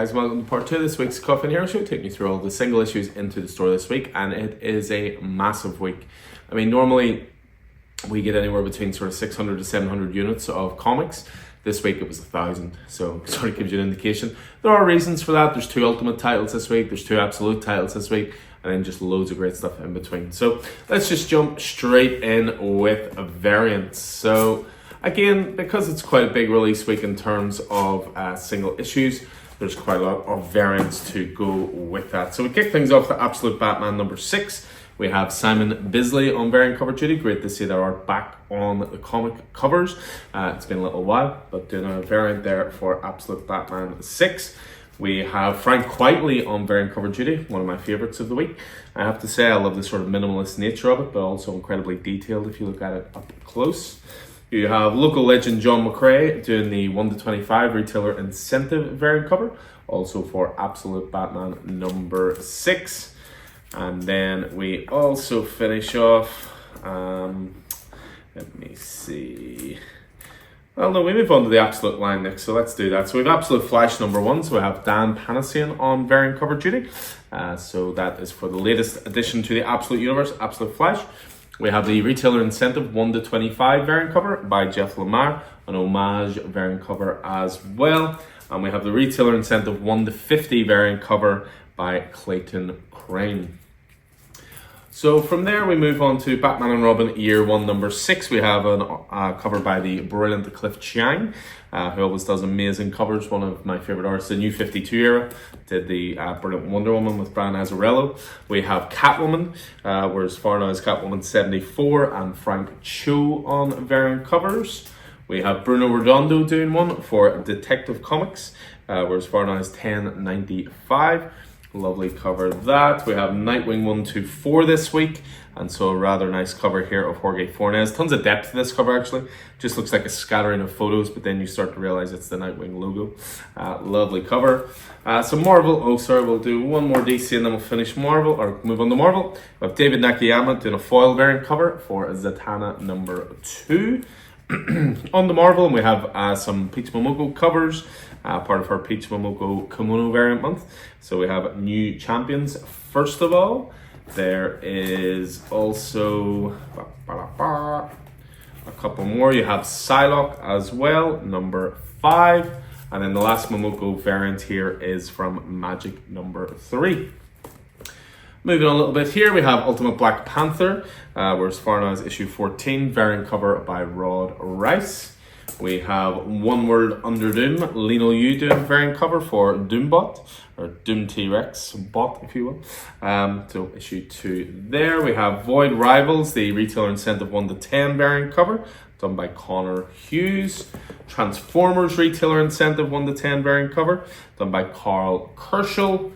guys, welcome to part 2 of this week's Coffin Hero Show, taking you through all the single issues into the store this week, and it is a massive week. I mean, normally we get anywhere between sort of 600 to 700 units of comics. This week it was 1,000, so it sort of gives you an indication. There are reasons for that. There's 2 Ultimate titles this week, there's 2 Absolute titles this week, and then just loads of great stuff in between. So let's just jump straight in with variants. So again, because it's quite a big release week in terms of single issues, there's quite a lot of variants to go with that. So we kick things off with Absolute Batman number 6. We have Simon Bisley on variant cover duty. Great to see their art back on the comic covers. It's been a little while, but doing a variant there for Absolute Batman 6. We have Frank Quitely on variant cover duty, one of my favourites of the week. I have to say I love the sort of minimalist nature of it, but also incredibly detailed if you look at it up close. You have local legend John McCrea doing the 1 to 25 retailer incentive variant cover, also for Absolute Batman number 6. And then we also finish off, let me see. Well, no, we move on to the Absolute line next, so let's do that. So we have Absolute Flash number 1, so we have Dan Panasian on variant cover duty. So that is for the latest addition to the Absolute Universe, Absolute Flash. We have the retailer incentive 1 to 25 variant cover by Jeff Lemire, an homage variant cover as well. And we have the retailer incentive 1 to 50 variant cover by Clayton Crane. So from there we move on to Batman and Robin Year 1 number 6. We have a cover by the brilliant Cliff Chiang, who always does amazing covers, one of my favourite artists, the New 52 era. Did the brilliant Wonder Woman with Brian Azzarello. We have Catwoman, whereas far now as Catwoman 74, and Frank Cho on variant covers. We have Bruno Redondo doing one for Detective Comics, whereas far now as 1095. Lovely cover that. We have Nightwing 124 this week, and so a rather nice cover here of Jorge Fornes. Tons of depth to this cover actually. Just looks like a scattering of photos, but then you start to realize it's the Nightwing logo. Lovely cover. So Marvel, we'll do one more DC and then we'll finish Marvel, or move on to Marvel. We have David Nakayama doing a foil variant cover for Zatanna number 2. On the Marvel, we have some Peach Momoko covers, part of her Peach Momoko Kimono variant month. So we have new champions. First of all, there is also a couple more. You have Psylocke as well, number 5. And then the last Momoko variant here is from Magic number 3. Moving on a little bit here, we have Ultimate Black Panther, whereas far now as issue 14, variant cover by Rod Rice. We have One World Under Doom, Lino Yu doing variant cover for Doombot, or Doom T-Rex bot, if you will. So issue 2 there. We have Void Rivals, the retailer incentive 1 to 10 variant cover, done by Connor Hughes. Transformers retailer incentive 1 to 10 variant cover, done by Carl Kerschel.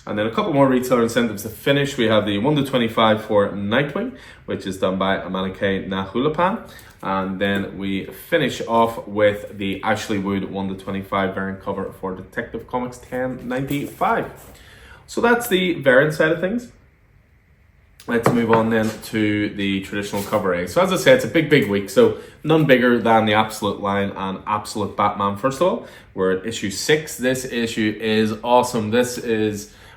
And then a couple more retailer incentives to finish. We have the 1 to 25 for Nightwing, which is done by Amanake Nahulapan. And then we finish off with the Ashley Wood 1 to 25 variant cover for Detective Comics 1095. So that's the variant side of things. Let's move on then to the traditional cover A. So as I said, it's a big week. So none bigger than the Absolute line and Absolute Batman. First of all, we're at issue 6. This issue is awesome.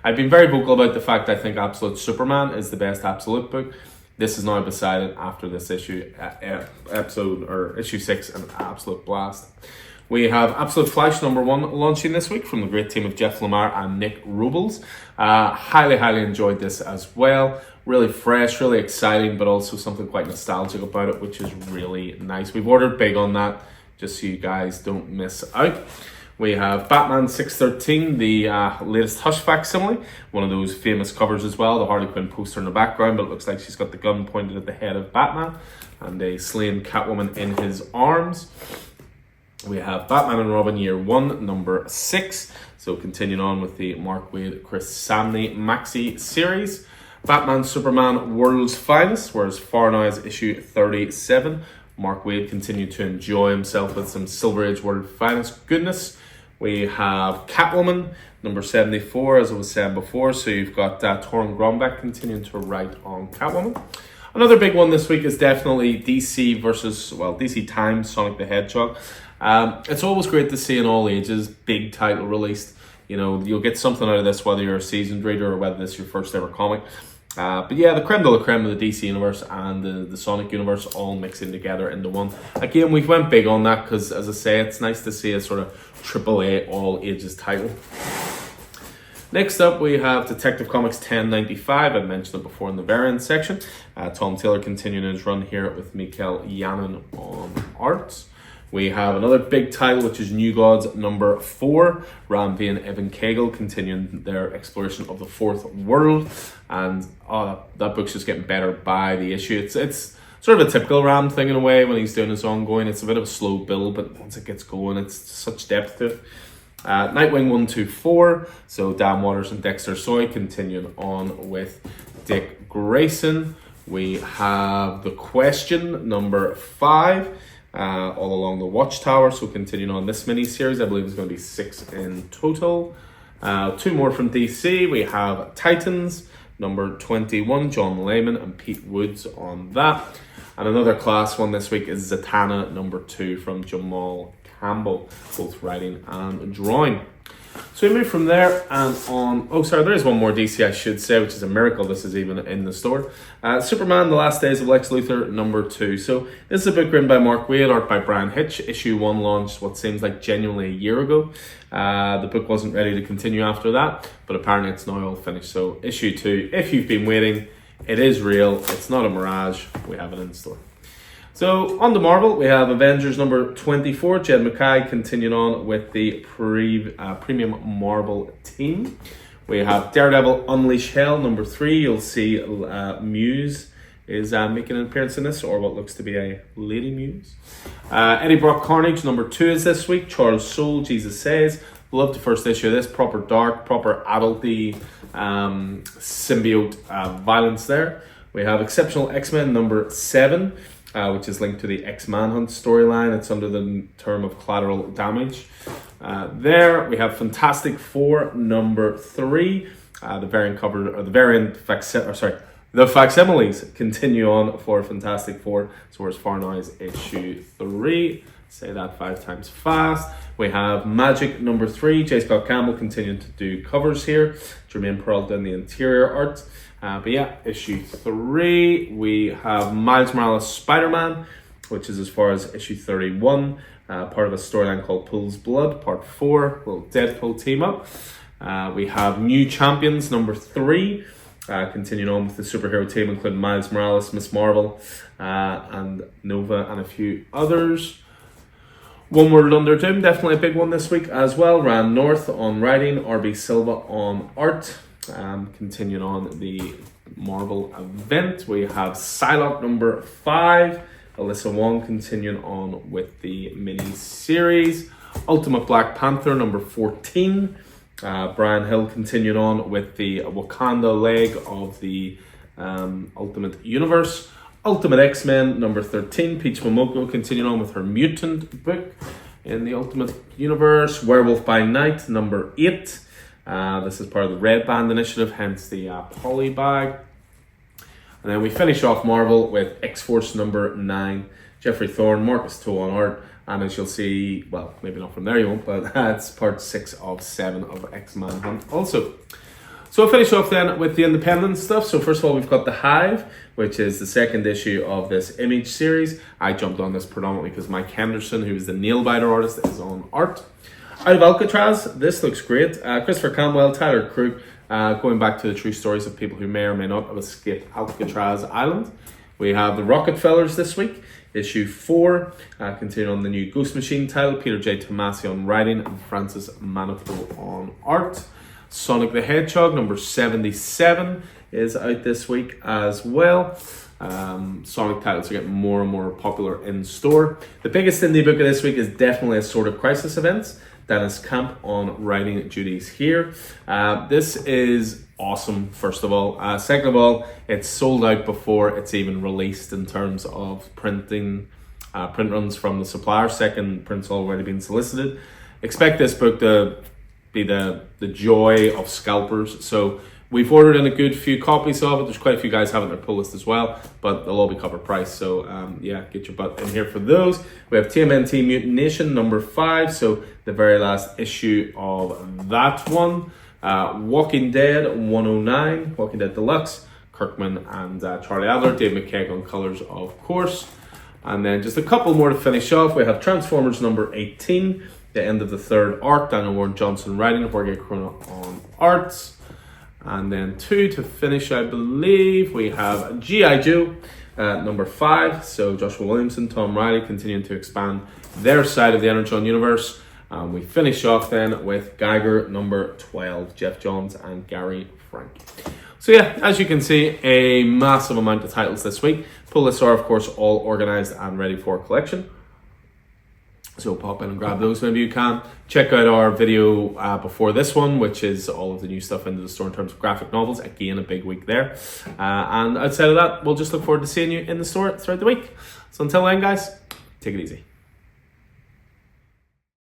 I've been very vocal about the fact I think Absolute Superman is the best Absolute book. This is now beside it after this issue, issue 6, an absolute blast. We have Absolute Flash number 1 launching this week from the great team of Jeff Lemire and Nick Robles. Highly enjoyed this as well. Really fresh, really exciting, but also something quite nostalgic about it, which is really nice. We've ordered big on that, just so you guys don't miss out. We have Batman 613, the latest Hush facsimile, one of those famous covers as well, the Harley Quinn poster in the background, but it looks like she's got the gun pointed at the head of Batman and a slain Catwoman in his arms. We have Batman and Robin Year 1, number 6, so continuing on with the Mark Waid, Chris Samney Maxi series. Batman Superman World's Finest, whereas far now is issue 37. Mark Waid continued to enjoy himself with some Silver Age World's Finest goodness. We have Catwoman, number 74, as I was saying before. So you've got Torun Grombeck continuing to write on Catwoman. Another big one this week is definitely DC times Sonic the Hedgehog. It's always great to see an all ages big title released. You know, you'll get something out of this whether you're a seasoned reader or whether this is your first ever comic. But yeah, the creme de la creme of the DC universe and the Sonic universe all mixing together into one. Again, we went big on that because, as I say, it's nice to see a sort of AAA all ages title. Next up, we have Detective Comics 1095. I mentioned it before in the variant section. Tom Taylor continuing his run here with Mikael Yannon on art. We have another big title, which is New Gods number 4. Ram V and Evan Cagle continuing their exploration of the fourth world. And that book's just getting better by the issue. It's sort of a typical Ram thing in a way when he's doing his ongoing. It's a bit of a slow build, but once it gets going, it's such depth to it. Nightwing 124. So Dan Waters and Dexter Soy continuing on with Dick Grayson. We have The Question number 5. All along the Watchtower, so continuing on this mini-series. I believe it's going to be 6 in total. 2 more from DC. We have Titans, number 21, John Layman and Pete Woods on that. And another class one this week is Zatanna, number 2 from Jamal Campbell, both writing and drawing. So we move from there and on. Oh, sorry, there is one more DC I should say, which is a miracle this is even in the store. Superman, The Last Days of Lex Luthor, number 2. So this is a book written by Mark Waid, art by Brian Hitch. Issue 1 launched what seems like genuinely a year ago. The book wasn't ready to continue after that, but apparently it's now all finished. So issue 2, if you've been waiting, it is real. It's not a mirage. We have it in store. So on the Marvel, we have Avengers number 24, Jed MacKay continuing on with the premium Marvel team. We have Daredevil Unleash Hell number 3. You'll see Muse is making an appearance in this, or what looks to be a Lady Muse. Eddie Brock Carnage number 2 is this week. Charles Soule, Jesus Says. Love the first issue of this. Proper dark, proper adulty symbiote violence there. We have Exceptional X-Men number 7. Which is linked to the X-Manhunt storyline. It's under the term of Collateral Damage. There we have Fantastic Four number 3. The facsimiles continue on for Fantastic Four. So where's Far Now's issue 3? Say that 5 times fast. We have Magic number 3. J. Scott Campbell continuing to do covers here. Jermaine Peralta in the interior art. But yeah, issue 3, we have Miles Morales Spider-Man, which is as far as issue 31, part of a storyline called Pool's Blood, part 4, little Deadpool team up. We have New Champions number 3, continuing on with the superhero team, including Miles Morales, Miss Marvel, and Nova, and a few others. One World Under Doom, definitely a big one this week as well. Rand North on writing, RB Silva on art. Continuing on the Marvel event, we have Psylocke number 5. Alyssa Wong continuing on with the mini-series. Ultimate Black Panther number 14. Brian Hill continuing on with the Wakanda leg of the Ultimate Universe. Ultimate X-Men number 13. Peach Momoko continuing on with her mutant book in the Ultimate Universe. Werewolf by Night number 8. This is part of the Red Band initiative, hence the poly bag. And then we finish off Marvel with X-Force number 9. Jeffrey Thorne, Marcus Toe on art. And as you'll see, well, maybe not from there you won't, but that's part 6 of 7 of X-Man Hunt also. So we'll finish off then with the independent stuff. So first of all, we've got The Hive, which is the second issue of this Image series. I jumped on this predominantly because Mike Henderson, who is the nail-biter artist, is on art. Out of Alcatraz, this looks great. Christopher Campbell, Tyler Crook, going back to the true stories of people who may or may not have escaped Alcatraz Island. We have The Rockefellers this week, issue 4, continuing on the new Ghost Machine title. Peter J. Tomasi on writing and Francis Manapul on art. Sonic the Hedgehog number 77 is out this week as well. Sonic titles are getting more and more popular in store. The biggest indie book of this week is definitely Assorted of Crisis Events. Dennis Camp on writing duties here. This is awesome, first of all. Second of all, it's sold out before it's even released in terms of printing, print runs from the supplier. Second, prints already been solicited. Expect this book to be the joy of scalpers. So We've ordered in a good few copies of it. There's quite a few guys having their pull list as well, but they'll all be cover price. So yeah, get your butt in here for those. We have TMNT Mutant Nation number 5, so the very last issue of that one. Walking Dead 109, Walking Dead Deluxe, Kirkman and Charlie Adler, Dave McKeag on colors, of course. And then just a couple more to finish off. We have Transformers number 18, the end of the 3rd arc, Daniel Warren Johnson writing, Jorge Corona on arts. And then 2 to finish, I believe. We have G.I. Joe number 5, so Joshua Williamson, Tom Riley continuing to expand their side of the Energon universe. We finish off then with Geiger number 12, Jeff Johns and Gary Frank. So yeah, as you can see, a massive amount of titles this week. Pull lists are, of course, all organised and ready for collection. So pop in and grab those whenever you can. Check out our video before this one, which is all of the new stuff into the store in terms of graphic novels. Again, a big week there. And outside of that, we'll just look forward to seeing you in the store throughout the week. So until then, guys, take it easy.